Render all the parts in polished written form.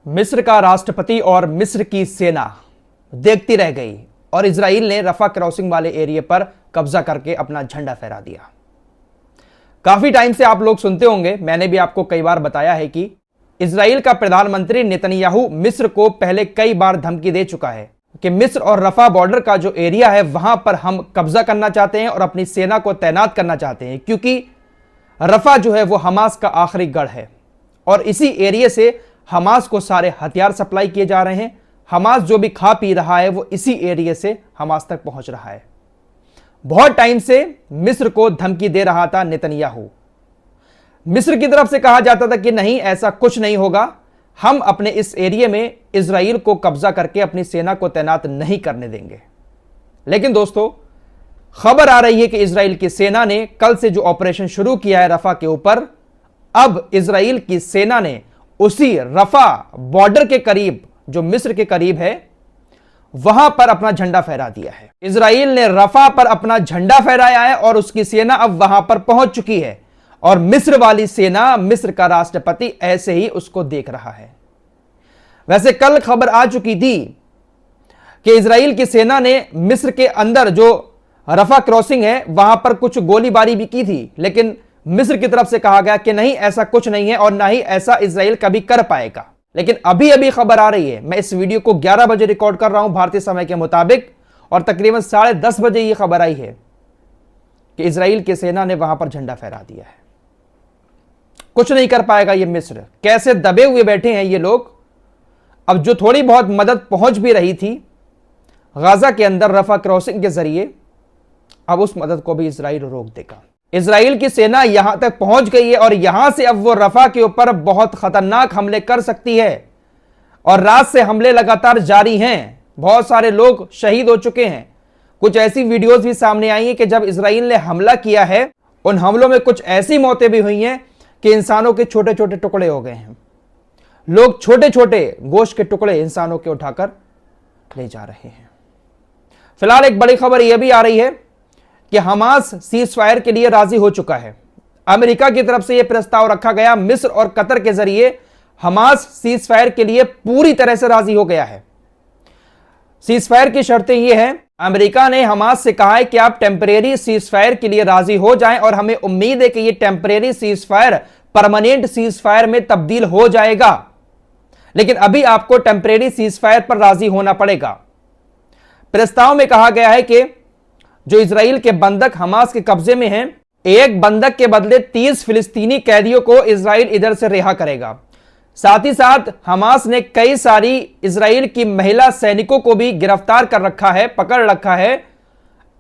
मिस्र का राष्ट्रपति और मिस्र की सेना देखती रह गई और इजराइल ने रफा क्रॉसिंग वाले एरिया पर कब्जा करके अपना झंडा फहरा दिया। काफी टाइम से आप लोग सुनते होंगे, मैंने भी आपको कई बार बताया है कि इजराइल का प्रधानमंत्री नेतन्याहू मिस्र को पहले कई बार धमकी दे चुका है कि मिस्र और रफा बॉर्डर का जो एरिया है वहां पर हम कब्जा करना चाहते हैं और अपनी सेना को तैनात करना चाहते हैं, क्योंकि रफा जो है वो हमास का आखिरी गढ़ है और इसी एरिया से हमास को सारे हथियार सप्लाई किए जा रहे हैं। हमास जो भी खा पी रहा है वो इसी एरिया से हमास तक पहुंच रहा है। बहुत टाइम से मिस्र को धमकी दे रहा था नेतन्याहू। मिस्र की तरफ से कहा जाता था कि नहीं, ऐसा कुछ नहीं होगा, हम अपने इस एरिया में इजराइल को कब्जा करके अपनी सेना को तैनात नहीं करने देंगे। लेकिन दोस्तों, खबर आ रही है कि इजराइल की सेना ने कल से जो ऑपरेशन शुरू किया है रफा के ऊपर, अब इजराइल की सेना ने उसी रफा बॉर्डर के करीब, जो मिस्र के करीब है, वहां पर अपना झंडा फहरा दिया है। इजराइल ने रफा पर अपना झंडा फहराया है और उसकी सेना अब वहां पर पहुंच चुकी है और मिस्र वाली सेना, मिस्र का राष्ट्रपति ऐसे ही उसको देख रहा है। वैसे कल खबर आ चुकी थी कि इजराइल की सेना ने मिस्र के अंदर जो रफा क्रॉसिंग है वहां पर कुछ गोलीबारी भी की थी, लेकिन मिस्र की तरफ से कहा गया कि नहीं, ऐसा कुछ नहीं है और ना ही ऐसा इजराइल कभी कर पाएगा। लेकिन अभी अभी खबर आ रही है, मैं इस वीडियो को 11 बजे रिकॉर्ड कर रहा हूं भारतीय समय के मुताबिक, और तकरीबन 10:30 बजे यह खबर आई है कि इजराइल की सेना ने वहां पर झंडा फहरा दिया है। कुछ नहीं कर पाएगा ये मिस्र। कैसे दबे हुए बैठे हैं ये लोग। अब जो थोड़ी बहुत मदद पहुंच भी रही थी गाजा के अंदर रफा क्रॉसिंग के जरिए, अब उस मदद को भी इजराइल रोक देगा। इजराइल की सेना यहां तक पहुंच गई है और यहां से अब वो रफा के ऊपर बहुत खतरनाक हमले कर सकती है और रात से हमले लगातार जारी हैं। बहुत सारे लोग शहीद हो चुके हैं। कुछ ऐसी वीडियोस भी सामने आई हैं कि जब इजराइल ने हमला किया है, उन हमलों में कुछ ऐसी मौतें भी हुई हैं कि इंसानों के छोटे छोटे टुकड़े हो गए हैं। लोग छोटे छोटे गोश्त के टुकड़े इंसानों के उठाकर ले जा रहे हैं। फिलहाल एक बड़ी खबर यह भी आ रही है कि हमास सीज फायर के लिए राजी हो चुका है। अमेरिका की तरफ से यह प्रस्ताव रखा गया, मिस्र और कतर के जरिए हमास सीज फायर के लिए पूरी तरह से राजी हो गया है। सीज फायर की शर्तें यह हैं, अमेरिका ने हमास से कहा है कि आप टेम्परेरी सीज फायर के लिए राजी हो जाएं और हमें उम्मीद है कि यह temporary cease fire permanent cease fire में तब्दील हो जाएगा, लेकिन अभी आपको टेम्परेरी सीज फायर पर राजी होना पड़ेगा। प्रस्ताव में कहा गया है कि जो इजराइल के बंधक हमास के कब्जे में हैं, एक बंधक के बदले 30 फिलिस्तीनी कैदियों को इजराइल इधर से रिहा करेगा। साथ ही साथ हमास ने कई सारी इजराइल की महिला सैनिकों को भी गिरफ्तार कर रखा है, पकड़ रखा है।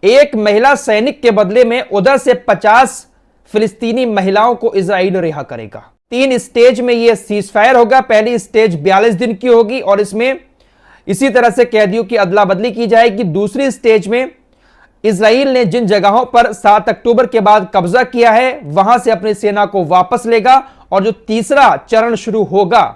एक महिला सैनिक के बदले में उधर से 50 फिलिस्तीनी महिलाओं को इजराइल रिहा करेगा। 3 स्टेज में यह सीज फायर होगा। पहली स्टेज 42 दिन की होगी और इसमें इसी तरह से कैदियों की अदला बदली की जाएगी। दूसरी स्टेज में इजराइल ने जिन जगहों पर 7 अक्टूबर के बाद कब्जा किया है वहां से अपनी सेना को वापस लेगा और जो तीसरा चरण शुरू होगा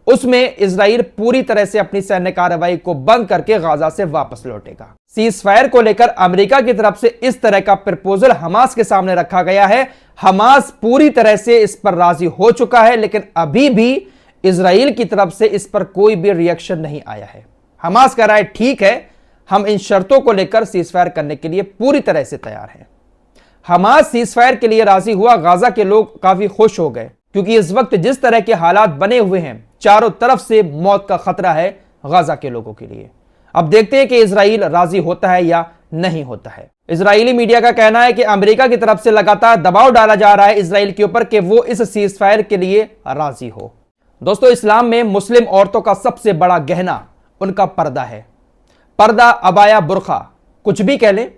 उसमें इजराइल पूरी तरह से अपनी सैन्य कार्रवाई को बंद करके गाजा से वापस लौटेगा। सीज फायर को लेकर अमेरिका की तरफ से इस तरह का प्रपोजल हमास के सामने रखा गया है। हमास पूरी तरह से इस पर राजी हो चुका है, लेकिन अभी भी इजराइल की तरफ से इस पर कोई भी रिएक्शन नहीं आया है। हमास कह रहा है ठीक है, हम इन शर्तों को लेकर सीजफायर करने के लिए पूरी तरह से तैयार हैं। हमास सीजफायर के लिए राजी हुआ। गाजा के लोग काफी खुश हो गए, क्योंकि इस वक्त जिस तरह के हालात बने हुए हैं, चारों तरफ से मौत का खतरा है गाजा के लोगों के लिए। अब देखते हैं कि इजराइल राजी होता है या नहीं होता है। इजरायली मीडिया का कहना है कि अमेरिका की तरफ से लगातार दबाव डाला जा रहा है इजराइल के ऊपर कि वो इस सीजफायर के लिए राजी हो। दोस्तों, इस्लाम में मुस्लिम औरतों का सबसे बड़ा गहना उनका पर्दा है। पर्दा, अबाया, बुर्खा, कुछ भी कह लें,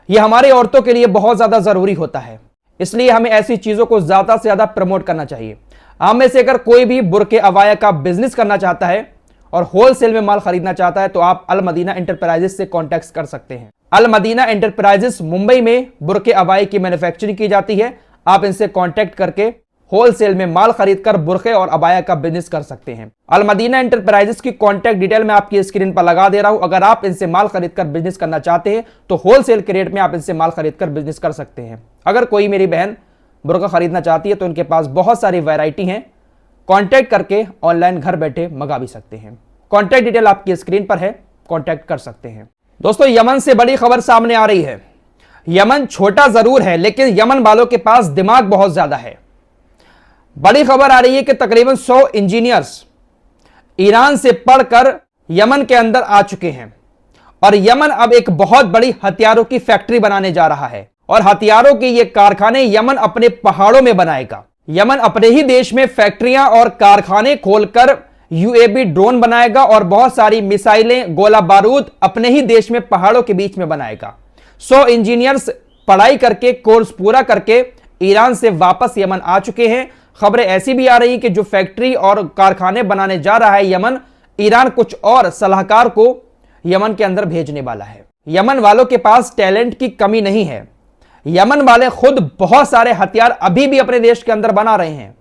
यह हमारी औरतों के लिए बहुत ज्यादा जरूरी होता है। इसलिए हमें ऐसी चीजों को ज्यादा से ज्यादा प्रमोट करना चाहिए। आप में से अगर कोई भी बुर्के, अबाया का बिजनेस करना चाहता है और होलसेल में माल खरीदना चाहता है तो आप अल मदीना एंटरप्राइजेस से कॉन्टैक्ट कर सकते हैं। अल मदीना एंटरप्राइजेस मुंबई में बुर्के, अबाया की मैन्युफैक्चरिंग की जाती है। आप इनसे कॉन्टैक्ट करके होलसेल में माल खरीदकर बुर्के और अबाया का बिजनेस कर सकते हैं। अल मदीना एंटरप्राइजेस की कॉन्टैक्ट डिटेल मैं आपकी स्क्रीन पर लगा दे रहा हूं। अगर आप इनसे माल खरीदकर बिजनेस करना चाहते हैं तो होलसेल के रेट में आप इनसे माल खरीदकर बिजनेस कर सकते हैं। अगर कोई मेरी बहन बुर्का खरीदना चाहती है तो इनके पास बहुत सारी वैरायटी हैं, कांटेक्ट करके ऑनलाइन घर बैठे मंगा भी सकते हैं। कांटेक्ट डिटेल आपकी स्क्रीन पर है, कांटेक्ट कर सकते हैं। दोस्तों, यमन से बड़ी खबर सामने आ रही है। यमन छोटा जरूर है, लेकिन यमन वालों के पास दिमाग बहुत ज्यादा है। बड़ी खबर आ रही है कि तकरीबन 100 इंजीनियर्स ईरान से पढ़कर यमन के अंदर आ चुके हैं और यमन अब एक बहुत बड़ी हथियारों की फैक्ट्री बनाने जा रहा है और हथियारों के ये कारखाने यमन अपने पहाड़ों में बनाएगा। यमन अपने ही देश में फैक्ट्रियां और कारखाने खोलकर यूएवी ड्रोन बनाएगा और बहुत सारी मिसाइलें, गोला बारूद अपने ही देश में पहाड़ों के बीच में बनाएगा। 100 इंजीनियर्स पढ़ाई करके, कोर्स पूरा करके ईरान से वापस यमन आ चुके हैं। खबरें ऐसी भी आ रही कि जो फैक्ट्री और कारखाने बनाने जा रहा है यमन, ईरान कुछ और सलाहकार को यमन के अंदर भेजने वाला है। यमन वालों के पास टैलेंट की कमी नहीं है। यमन वाले खुद बहुत सारे हथियार अभी भी अपने देश के अंदर बना रहे हैं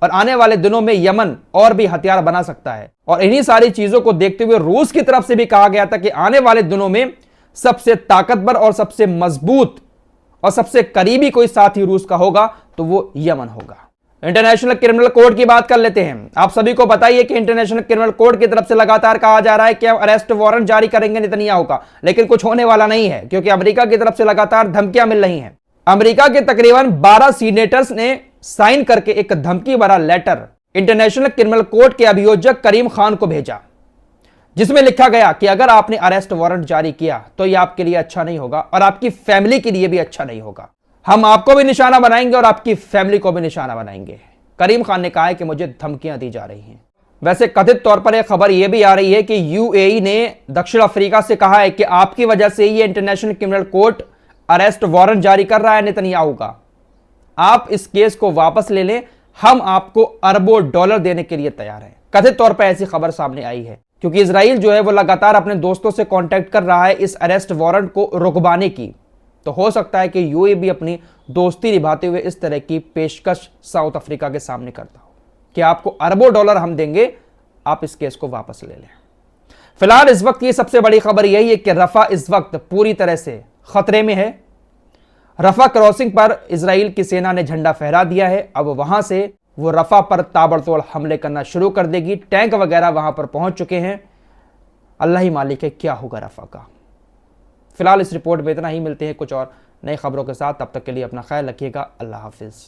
और आने वाले दिनों में यमन और भी हथियार बना सकता है। और इन्हीं सारी चीजों को देखते हुए रूस की तरफ से भी कहा गया था कि आने वाले दिनों में सबसे ताकतवर और सबसे मजबूत और सबसे करीबी कोई साथी रूस का होगा तो वो यमन होगा। इंटरनेशनल क्रिमिनल कोर्ट की बात कर लेते हैं। आप सभी को बताइए कि इंटरनेशनल क्रिमिनल कोर्ट की तरफ से लगातार कहा जा रहा है कि अरेस्ट वारंट जारी करेंगे नेतन्याहू का, लेकिन कुछ होने वाला नहीं है क्योंकि अमेरिका की तरफ से लगातार धमकियां मिल रही हैं। अमेरिका के तकरीबन 12 सीनेटर्स ने साइन करके एक धमकी भरा लेटर इंटरनेशनल क्रिमिनल कोर्ट के अभियोजक करीम खान को भेजा, जिसमें लिखा गया कि अगर आपने अरेस्ट वारंट जारी किया तो यह आपके लिए अच्छा नहीं होगा और आपकी फैमिली के लिए भी अच्छा नहीं होगा। हम आपको भी निशाना बनाएंगे और आपकी फैमिली को भी निशाना बनाएंगे। करीम खान ने कहा है कि मुझे धमकियां दी जा रही हैं। वैसे कथित तौर पर एक खबर यह भी आ रही है कि यूएई ने दक्षिण अफ्रीका से कहा है कि आपकी वजह से ये international criminal court arrest warrant जारी कर रहा है नेतन्याहू का, आप इस केस को वापस ले लें, हम आपको अरबों डॉलर देने के लिए तैयार हैं। कथित तौर पर ऐसी खबर सामने आई है क्योंकि इजराइल जो है वो लगातार अपने दोस्तों से कांटेक्ट कर रहा है इस अरेस्ट वारंट को रुकवाने की। तो हो सकता है कि यूएई भी अपनी दोस्ती निभाते हुए इस तरह की पेशकश साउथ अफ्रीका के सामने करता हो कि आपको अरबों डॉलर हम देंगे, आप इस केस को वापस ले लें। फिलहाल इस वक्त की सबसे बड़ी खबर यही है कि रफा इस वक्त पूरी तरह से खतरे में है। रफा क्रॉसिंग पर इजराइल की सेना ने झंडा फहरा दिया है। अब वहां से वो रफा पर ताबड़तोड़ हमले करना शुरू कर देगी। टैंक वगैरह वहां पर पहुंच चुके हैं। अल्लाह ही मालिक है क्या होगा रफा का। फिलहाल इस रिपोर्ट में इतना ही। मिलते हैं कुछ और नई खबरों के साथ, तब तक के लिए अपना ख्याल रखिएगा। अल्लाह हाफिज।